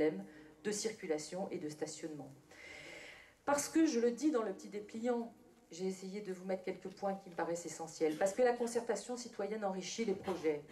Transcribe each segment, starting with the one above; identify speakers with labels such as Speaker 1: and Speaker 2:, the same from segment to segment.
Speaker 1: problèmes de circulation et de stationnement. Parce que, je le dis dans le petit dépliant, j'ai essayé de vous mettre quelques points qui me paraissent essentiels, parce que la concertation citoyenne enrichit les projets.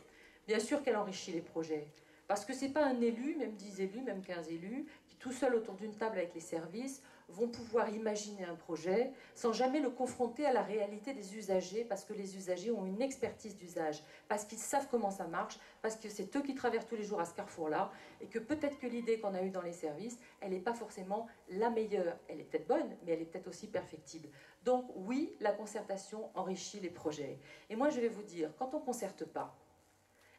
Speaker 1: Bien sûr qu'elle enrichit les projets, parce que ce n'est pas un élu, même 10 élus, même 15 élus, qui tout seul autour d'une table avec les services vont pouvoir imaginer un projet sans jamais le confronter à la réalité des usagers, parce que les usagers ont une expertise d'usage, parce qu'ils savent comment ça marche, parce que c'est eux qui traversent tous les jours à ce carrefour-là, et que peut-être que l'idée qu'on a eue dans les services, elle n'est pas forcément la meilleure. Elle est peut-être bonne, mais elle est peut-être aussi perfectible. Donc oui, la concertation enrichit les projets. Et moi je vais vous dire, quand on ne concerte pas,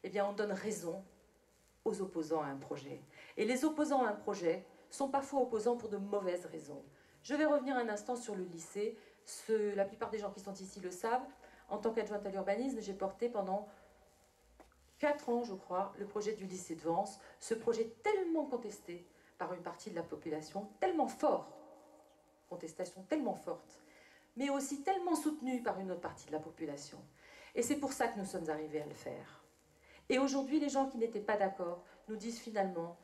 Speaker 1: eh bien on donne raison aux opposants à un projet. Et les opposants à un projet sont parfois opposants pour de mauvaises raisons. Je vais revenir un instant sur le lycée. La plupart des gens qui sont ici le savent. En tant qu'adjointe à l'urbanisme, j'ai porté pendant 4 ans, je crois, le projet du lycée de Vence. Ce projet tellement contesté par une partie de la population, tellement fort, contestation tellement forte, mais aussi tellement soutenu par une autre partie de la population. Et c'est pour ça que nous sommes arrivés à le faire. Et aujourd'hui, les gens qui n'étaient pas d'accord nous disent finalement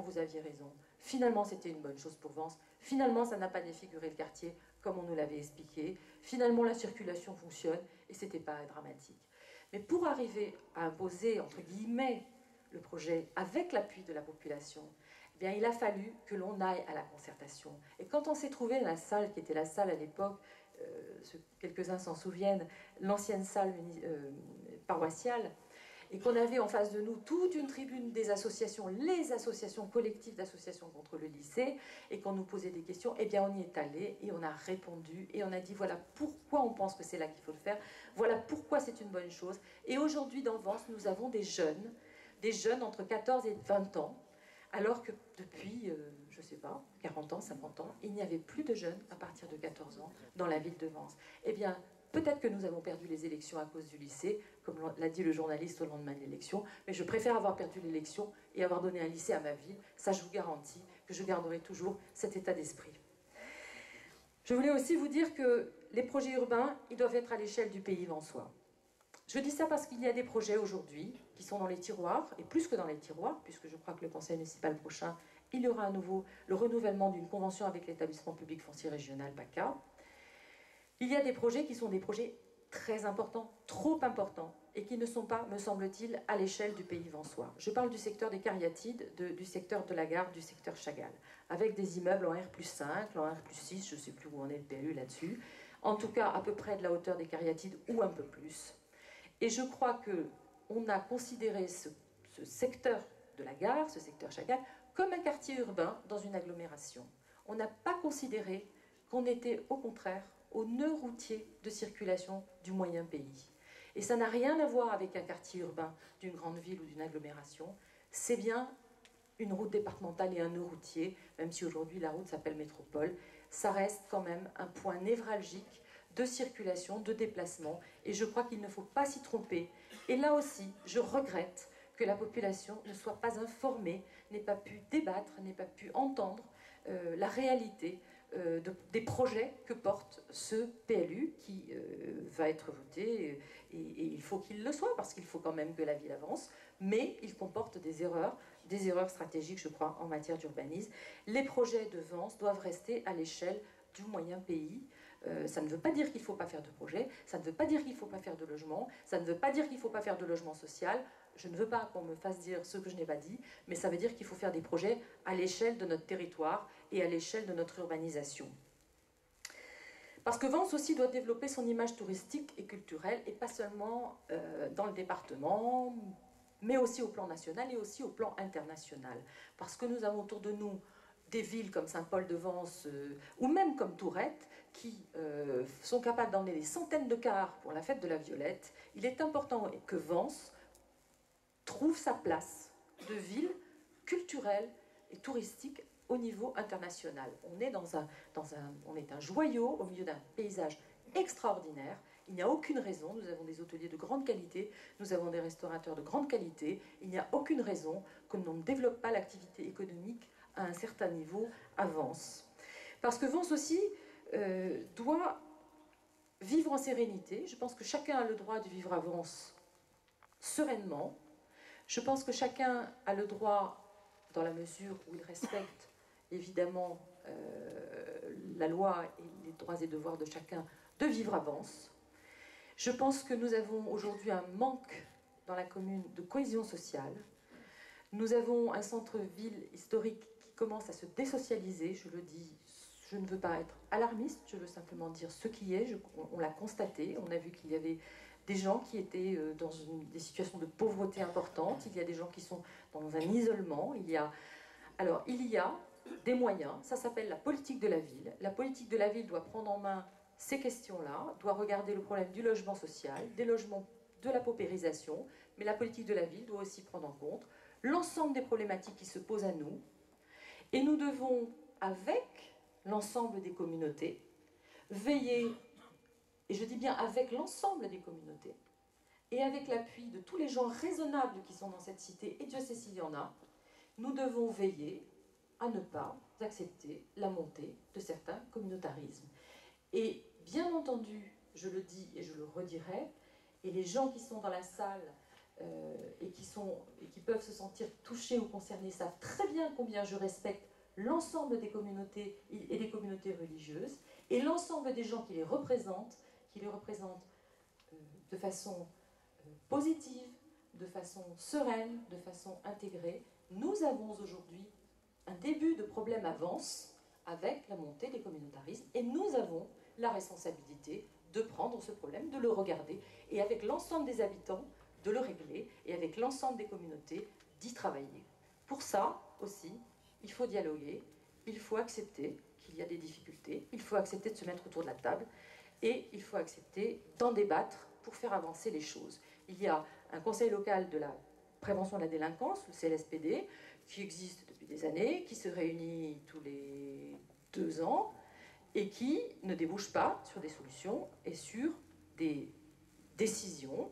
Speaker 1: vous aviez raison, finalement c'était une bonne chose pour Vence, finalement ça n'a pas défiguré le quartier comme on nous l'avait expliqué, finalement la circulation fonctionne et c'était pas dramatique. Mais pour arriver à imposer, entre guillemets, le projet avec l'appui de la population, eh bien, il a fallu que l'on aille à la concertation. Et quand on s'est trouvé dans la salle, qui était la salle à l'époque, quelques-uns s'en souviennent, l'ancienne salle paroissiale, et qu'on avait en face de nous toute une tribune des associations, les associations collectives d'associations contre le lycée, et qu'on nous posait des questions, eh bien on y est allé, et on a répondu, et on a dit voilà pourquoi on pense que c'est là qu'il faut le faire, voilà pourquoi c'est une bonne chose. Et aujourd'hui dans Vence, nous avons des jeunes entre 14 et 20 ans, alors que depuis, je ne sais pas, 40 ans, 50 ans, il n'y avait plus de jeunes à partir de 14 ans dans la ville de Vence. Eh bien, peut-être que nous avons perdu les élections à cause du lycée, comme l'a dit le journaliste au lendemain de l'élection, mais je préfère avoir perdu l'élection et avoir donné un lycée à ma ville. Ça, je vous garantis que je garderai toujours cet état d'esprit. Je voulais aussi vous dire que les projets urbains, ils doivent être à l'échelle du pays vensois. Je dis ça parce qu'il y a des projets aujourd'hui qui sont dans les tiroirs, et plus que dans les tiroirs, puisque je crois que le conseil municipal prochain, il y aura à nouveau le renouvellement d'une convention avec l'établissement public foncier régional PACA. Il y a des projets qui sont des projets très importants, trop importants, et qui ne sont pas, me semble-t-il, à l'échelle du pays vensois. Je parle du secteur des Cariatides, du secteur de la gare, du secteur Chagall, avec des immeubles en R+5, en R+6, je ne sais plus où en est le PLU là-dessus, en tout cas à peu près de la hauteur des Cariatides ou un peu plus. Et je crois qu'on a considéré ce secteur de la gare, ce secteur Chagall, comme un quartier urbain dans une agglomération. On n'a pas considéré qu'on était au contraire au nœud routier de circulation du moyen pays. Et ça n'a rien à voir avec un quartier urbain d'une grande ville ou d'une agglomération. C'est bien une route départementale et un nœud routier, même si aujourd'hui la route s'appelle métropole. Ça reste quand même un point névralgique de circulation, de déplacement, et je crois qu'il ne faut pas s'y tromper. Et là aussi, je regrette que la population ne soit pas informée, n'ait pas pu débattre, n'ait pas pu entendre la réalité des projets que porte ce PLU qui va être voté, et il faut qu'il le soit, parce qu'il faut quand même que la ville avance, mais il comporte des erreurs stratégiques, je crois, en matière d'urbanisme. Les projets de Vence doivent rester à l'échelle du moyen pays. Ça ne veut pas dire qu'il ne faut pas faire de projet, ça ne veut pas dire qu'il ne faut pas faire de logement, ça ne veut pas dire qu'il ne faut pas faire de logement social. Je ne veux pas qu'on me fasse dire ce que je n'ai pas dit, mais ça veut dire qu'il faut faire des projets à l'échelle de notre territoire et à l'échelle de notre urbanisation. Parce que Vence aussi doit développer son image touristique et culturelle, et pas seulement dans le département, mais aussi au plan national et aussi au plan international. Parce que nous avons autour de nous des villes comme Saint-Paul-de-Vence ou même comme Tourette qui sont capables d'emmener des centaines de cars pour la fête de la Violette. Il est important que Vence trouve sa place de ville culturelle et touristique au niveau international. On est on est un joyau au milieu d'un paysage extraordinaire. Il n'y a aucune raison, nous avons des hôteliers de grande qualité, nous avons des restaurateurs de grande qualité, il n'y a aucune raison que l'on ne développe pas l'activité économique à un certain niveau à Vence. Parce que Vence aussi doit vivre en sérénité. Je pense que chacun a le droit de vivre à Vence sereinement. Je pense que chacun a le droit dans la mesure où il respecte évidemment la loi et les droits et devoirs de chacun, de vivre à Vence. Je pense que nous avons aujourd'hui un manque dans la commune de cohésion sociale. Nous avons un centre-ville historique qui commence à se désocialiser, je le dis, je ne veux pas être alarmiste, je veux simplement dire ce qui est, on l'a constaté, on a vu qu'il y avait des gens qui étaient dans des situations de pauvreté importantes, il y a des gens qui sont dans un isolement, il y a des moyens, ça s'appelle la politique de la ville. La politique de la ville doit prendre en main ces questions-là, doit regarder le problème du logement social, des logements, de la paupérisation, mais la politique de la ville doit aussi prendre en compte l'ensemble des problématiques qui se posent à nous, et nous devons, avec l'ensemble des communautés, veiller, et je dis bien avec l'ensemble des communautés, et avec l'appui de tous les gens raisonnables qui sont dans cette cité, et Dieu sait s'il y en a, nous devons veiller à ne pas accepter la montée de certains communautarismes. Et bien entendu, je le dis et je le redirai, et les gens qui sont dans la salle et qui peuvent se sentir touchés ou concernés savent très bien combien je respecte l'ensemble des communautés et des communautés religieuses, et l'ensemble des gens qui les représentent de façon positive, de façon sereine, de façon intégrée. Nous avons aujourd'hui un début de problème à Vence avec la montée des communautarismes, et nous avons la responsabilité de prendre ce problème, de le regarder, et avec l'ensemble des habitants, de le régler, et avec l'ensemble des communautés, d'y travailler. Pour ça aussi, il faut dialoguer, il faut accepter qu'il y a des difficultés, il faut accepter de se mettre autour de la table, et il faut accepter d'en débattre pour faire avancer les choses. Il y a un conseil local de la prévention de la délinquance, le CLSPD, qui existe depuis des années, qui se réunit tous les 2 ans, et qui ne débouche pas sur des solutions et sur des décisions,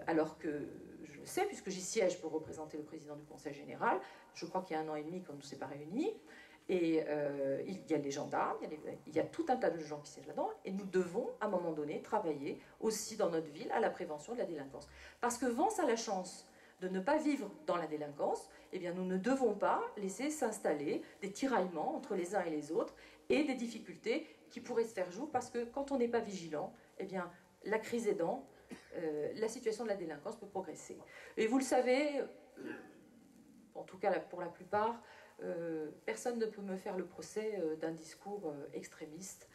Speaker 1: alors que je le sais, puisque j'y siège pour représenter le président du Conseil général, je crois qu'il y a 1 an et demi qu'on ne s'est pas réunis, et il y a les gendarmes, il y a tout un tas de gens qui siègent là-dedans, et nous devons, à un moment donné, travailler aussi dans notre ville à la prévention de la délinquance. Parce que Vence a la chance de ne pas vivre dans la délinquance, eh bien nous ne devons pas laisser s'installer des tiraillements entre les uns et les autres, et des difficultés qui pourraient se faire jour, parce que quand on n'est pas vigilant, eh bien, la crise aidant, la situation de la délinquance peut progresser. Et vous le savez, en tout cas pour la plupart, personne ne peut me faire le procès d'un discours extrémiste.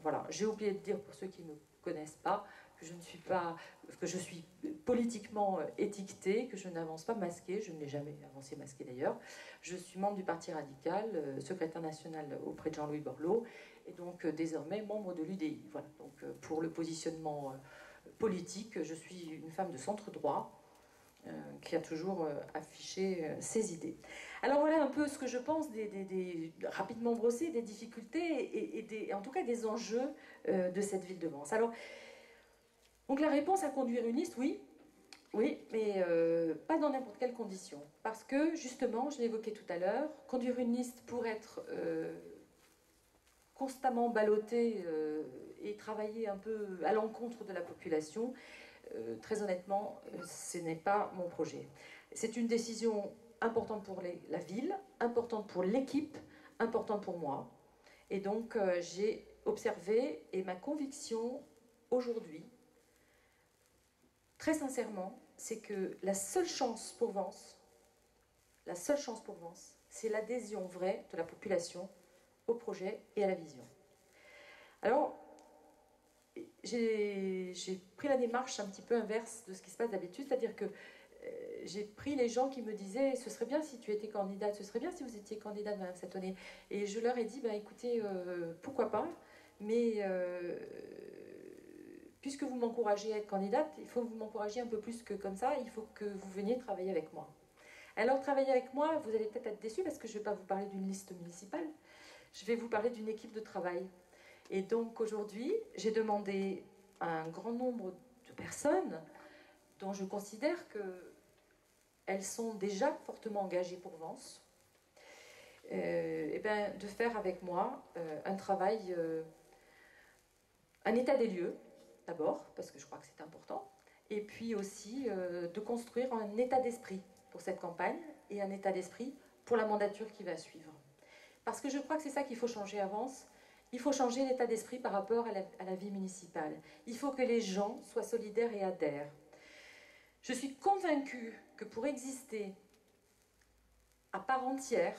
Speaker 1: Voilà, j'ai oublié de dire, pour ceux qui ne me connaissent pas, que je suis politiquement étiquetée, que je n'avance pas masquée, je ne l'ai jamais avancé masquée d'ailleurs. Je suis membre du Parti radical, secrétaire national auprès de Jean-Louis Borloo, et donc désormais membre de l'UDI. Voilà, donc pour le positionnement politique, je suis une femme de centre droit, qui a toujours affiché ses idées. Alors voilà un peu ce que je pense, rapidement brossé, des difficultés et en tout cas des enjeux de cette ville de Vence. Alors, donc la réponse à conduire une liste, oui, mais pas dans n'importe quelle condition. Parce que, justement, je l'évoquais tout à l'heure, conduire une liste pour être constamment ballotté et travailler un peu à l'encontre de la population, très honnêtement, ce n'est pas mon projet. C'est une décision importante pour la ville, importante pour l'équipe, importante pour moi. Et donc, j'ai observé, et ma conviction aujourd'hui, très sincèrement, c'est que la seule chance pour Vence, c'est l'adhésion vraie de la population au projet et à la vision. Alors, j'ai pris la démarche un petit peu inverse de ce qui se passe d'habitude, c'est-à-dire que j'ai pris les gens qui me disaient « ce serait bien si tu étais candidate, ce serait bien si vous étiez candidate, Madame Satonnet ». Et je leur ai dit « écoutez, pourquoi pas, mais puisque vous m'encouragez à être candidate, il faut que vous m'encouragiez un peu plus que comme ça, il faut que vous veniez travailler avec moi ». Alors, travailler avec moi, vous allez peut-être être déçus parce que je ne vais pas vous parler d'une liste municipale, je vais vous parler d'une équipe de travail. Et donc aujourd'hui, j'ai demandé à un grand nombre de personnes dont je considère qu'elles sont déjà fortement engagées pour Vence, de faire avec moi un travail, un état des lieux, d'abord, parce que je crois que c'est important, et puis aussi de construire un état d'esprit pour cette campagne, et un état d'esprit pour la mandature qui va suivre. Parce que je crois que c'est ça qu'il faut changer avant. Il faut changer l'état d'esprit par rapport à la vie municipale. Il faut que les gens soient solidaires et adhèrent. Je suis convaincue que pour exister à part entière,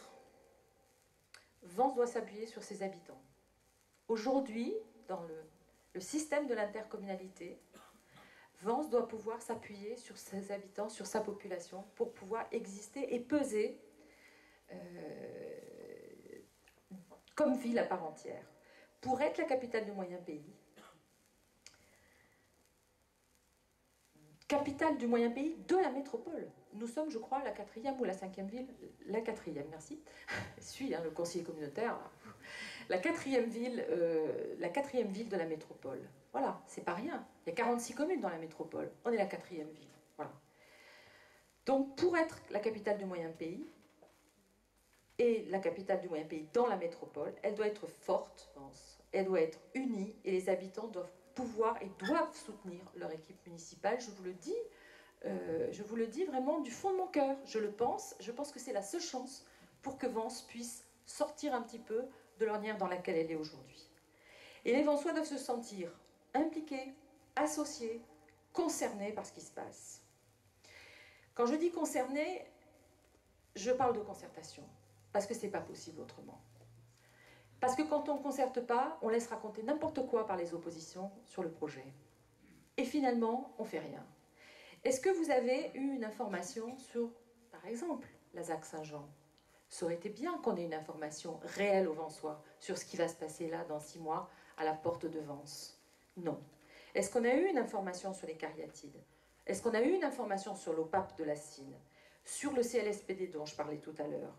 Speaker 1: Vence doit s'appuyer sur ses habitants. Aujourd'hui, dans le système de l'intercommunalité, Vence doit pouvoir s'appuyer sur ses habitants, sur sa population, pour pouvoir exister et peser comme ville à part entière. Pour être la capitale du moyen pays, capitale du moyen pays de la métropole. Nous sommes, je crois, la 4e ou la 5e ville, la 4e, merci. Je suis le conseiller communautaire. La 4e ville de la métropole. Voilà, c'est pas rien. Il y a 46 communes dans la métropole. On est la 4e ville. Voilà. Donc, pour être la capitale du moyen pays, et la capitale du moyen pays dans la métropole, elle doit être forte, elle doit être unie, et les habitants doivent pouvoir et doivent soutenir leur équipe municipale. Je vous le dis vraiment du fond de mon cœur. Je pense que c'est la seule chance pour que Vence puisse sortir un petit peu de l'ornière dans laquelle elle est aujourd'hui. Et les Vensois doivent se sentir impliqués, associés, concernés par ce qui se passe. Quand je dis concernés, je parle de concertation, parce que c'est pas possible autrement. Parce que quand on ne concerte pas, on laisse raconter n'importe quoi par les oppositions sur le projet. Et finalement, on ne fait rien. Est-ce que vous avez eu une information sur, par exemple, la ZAC Saint-Jean? Ça aurait été bien qu'on ait une information réelle aux Vensois sur ce qui va se passer là dans 6 mois à la porte de Vence. Non. Est-ce qu'on a eu une information sur les cariatides? Est-ce qu'on a eu une information sur l'OPAP de la Cine? Sur le CLSPD dont je parlais tout à l'heure?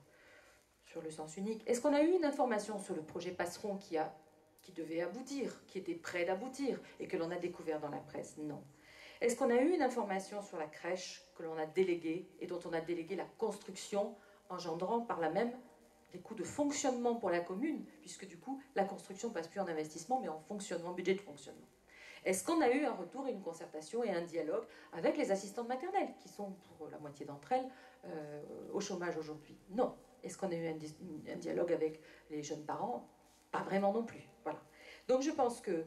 Speaker 1: Sur le sens unique. Est-ce qu'on a eu une information sur le projet Passeron qui devait aboutir, qui était prêt d'aboutir et que l'on a découvert dans la presse? Non. Est-ce qu'on a eu une information sur la crèche que l'on a déléguée et dont on a délégué la construction, engendrant par là même des coûts de fonctionnement pour la commune, puisque du coup, la construction ne passe plus en investissement, mais en fonctionnement, budget de fonctionnement? Est-ce qu'on a eu un retour, une concertation et un dialogue avec les assistantes maternelles, qui sont, pour la moitié d'entre elles, au chômage aujourd'hui? Non. Est-ce qu'on a eu un dialogue avec les jeunes parents? Pas vraiment non plus. Voilà. Donc je pense que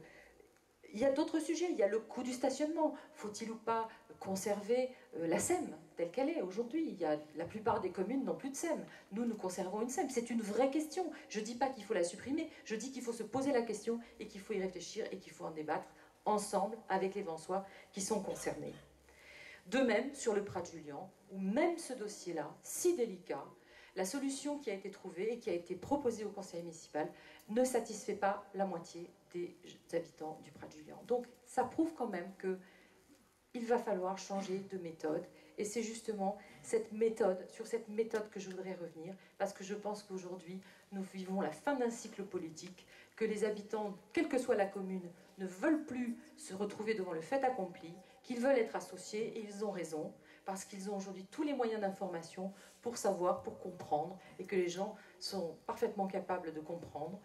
Speaker 1: il y a d'autres sujets. Il y a le coût du stationnement. Faut-il ou pas conserver la SEM telle qu'elle est aujourd'hui? La plupart des communes n'ont plus de SEM. Nous conservons une SEM. C'est une vraie question. Je ne dis pas qu'il faut la supprimer. Je dis qu'il faut se poser la question et qu'il faut y réfléchir et qu'il faut en débattre ensemble avec les Vensois qui sont concernés. De même, sur le Prat-Julian, où même ce dossier-là, si délicat, la solution qui a été trouvée et qui a été proposée au conseil municipal ne satisfait pas la moitié des habitants du Prat-Julian. Donc ça prouve quand même qu'il va falloir changer de méthode. Et c'est justement sur cette méthode que je voudrais revenir, parce que je pense qu'aujourd'hui, nous vivons la fin d'un cycle politique, que les habitants, quelle que soit la commune, ne veulent plus se retrouver devant le fait accompli, qu'ils veulent être associés, et ils ont raison, parce qu'ils ont aujourd'hui tous les moyens d'information pour savoir, pour comprendre, et que les gens sont parfaitement capables de comprendre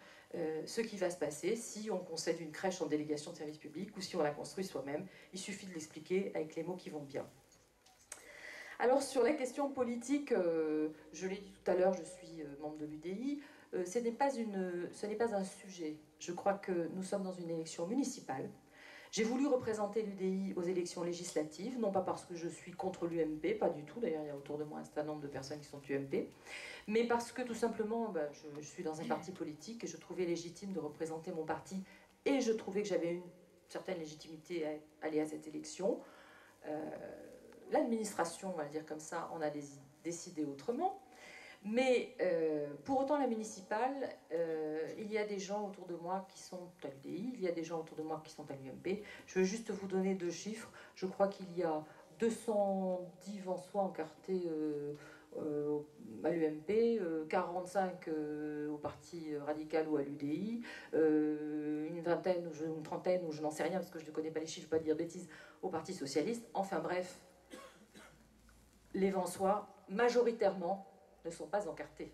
Speaker 1: ce qui va se passer si on concède une crèche en délégation de service public ou si on la construit soi-même. Il suffit de l'expliquer avec les mots qui vont bien. Alors sur la question politique, je l'ai dit tout à l'heure, je suis membre de l'UDI, ce n'est pas un sujet. Je crois que nous sommes dans une élection municipale. J'ai voulu représenter l'UDI aux élections législatives, non pas parce que je suis contre l'UMP, pas du tout, d'ailleurs il y a autour de moi un certain nombre de personnes qui sont UMP, mais parce que tout simplement je suis dans un parti politique et je trouvais légitime de représenter mon parti et je trouvais que j'avais une certaine légitimité à aller à cette élection. L'administration, on va le dire comme ça, en a décidé autrement. Mais pour autant, la municipale, il y a des gens autour de moi qui sont à l'UDI, il y a des gens autour de moi qui sont à l'UMP. Je vais juste vous donner 2 chiffres. Je crois qu'il y a 210 Vensois encartés à l'UMP, 45 au Parti radical ou à l'UDI, une vingtaine ou une trentaine, ou je n'en sais rien parce que je ne connais pas les chiffres, je ne vais pas dire bêtises, au Parti socialiste. Enfin bref, les Vensois, majoritairement, ne sont pas encartés.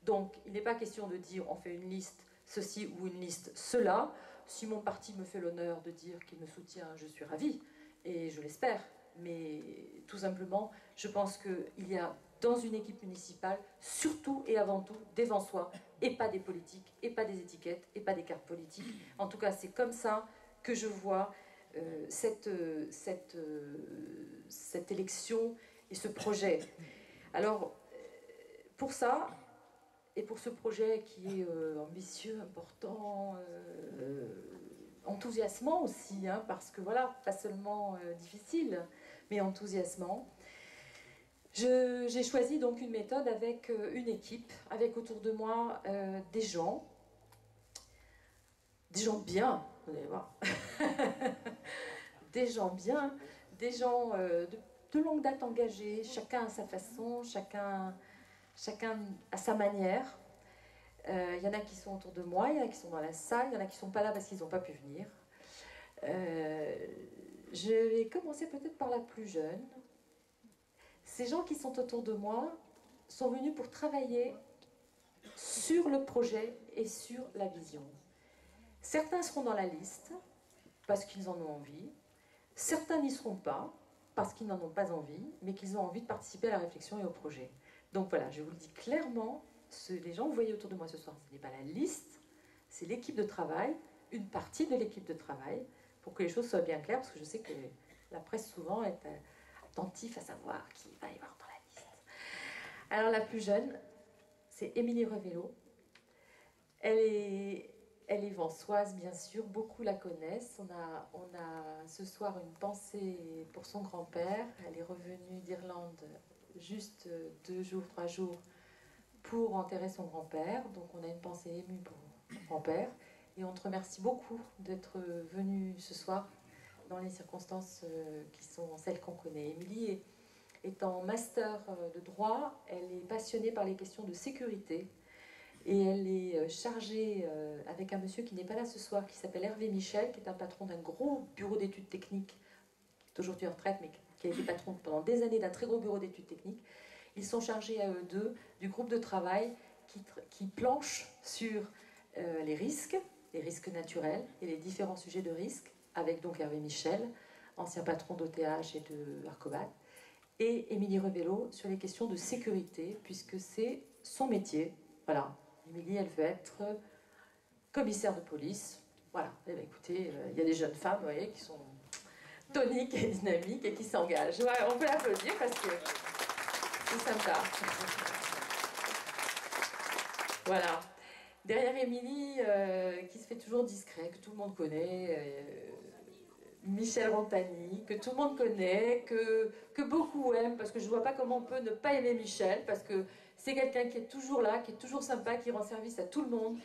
Speaker 1: Donc, il n'est pas question de dire on fait une liste ceci ou une liste cela. Si mon parti me fait l'honneur de dire qu'il me soutient, je suis ravie, et je l'espère. Mais tout simplement, je pense qu'il y a dans une équipe municipale, surtout et avant tout devant soi, et pas des politiques, et pas des étiquettes, et pas des cartes politiques. En tout cas, c'est comme ça que je vois cette élection et ce projet. Alors, pour ça, et pour ce projet qui est ambitieux, important, enthousiasmant aussi, hein, parce que voilà, pas seulement difficile, mais enthousiasmant, j'ai choisi donc une méthode avec une équipe, avec autour de moi des gens bien, vous allez voir, des gens bien, des gens de longue date engagés, chacun à sa façon, chacun à sa manière. Il y en a qui sont autour de moi, il y en a qui sont dans la salle, il y en a qui ne sont pas là parce qu'ils n'ont pas pu venir. Je vais commencer peut-être par la plus jeune. Ces gens qui sont autour de moi sont venus pour travailler sur le projet et sur la vision. Certains seront dans la liste parce qu'ils en ont envie. Certains n'y seront pas parce qu'ils n'en ont pas envie, mais qu'ils ont envie de participer à la réflexion et au projet. Donc voilà, je vous le dis clairement, les gens que vous voyez autour de moi ce soir, ce n'est pas la liste, c'est l'équipe de travail, une partie de l'équipe de travail, pour que les choses soient bien claires, parce que je sais que la presse souvent est attentive à savoir qui va y avoir dans la liste. Alors la plus jeune, c'est Émilie Revello. Elle est vansoise, bien sûr, beaucoup la connaissent. On a ce soir une pensée pour son grand-père. Elle est revenue d'Irlande juste 2 jours, 3 jours pour enterrer son grand-père. Donc on a une pensée émue pour son grand-père. Et on te remercie beaucoup d'être venu ce soir dans les circonstances qui sont celles qu'on connaît. Émilie est en master de droit. Elle est passionnée par les questions de sécurité. Et elle est chargée avec un monsieur qui n'est pas là ce soir, qui s'appelle Hervé Michel, qui est un patron d'un gros bureau d'études techniques, qui est aujourd'hui en retraite, mais qui a été patron pendant des années d'un très gros bureau d'études techniques. Ils sont chargés à eux deux du groupe de travail qui planche sur les risques naturels et les différents sujets de risque, avec donc Hervé Michel, ancien patron d'OTH et de Arcobat, et Émilie Revello sur les questions de sécurité, puisque c'est son métier. Voilà. Émilie, elle veut être commissaire de police. Voilà. Eh bien, écoutez, il y a des jeunes femmes, vous voyez, qui sont toniques et dynamiques et qui s'engagent. Ouais, on peut l'applaudir parce que c'est sympa. Voilà. Derrière Émilie, qui se fait toujours discret, que tout le monde connaît, Michel Rontani, que tout le monde connaît, que beaucoup aiment, parce que je ne vois pas comment on peut ne pas aimer Michel, parce que c'est quelqu'un qui est toujours là, qui est toujours sympa, qui rend service à tout le monde.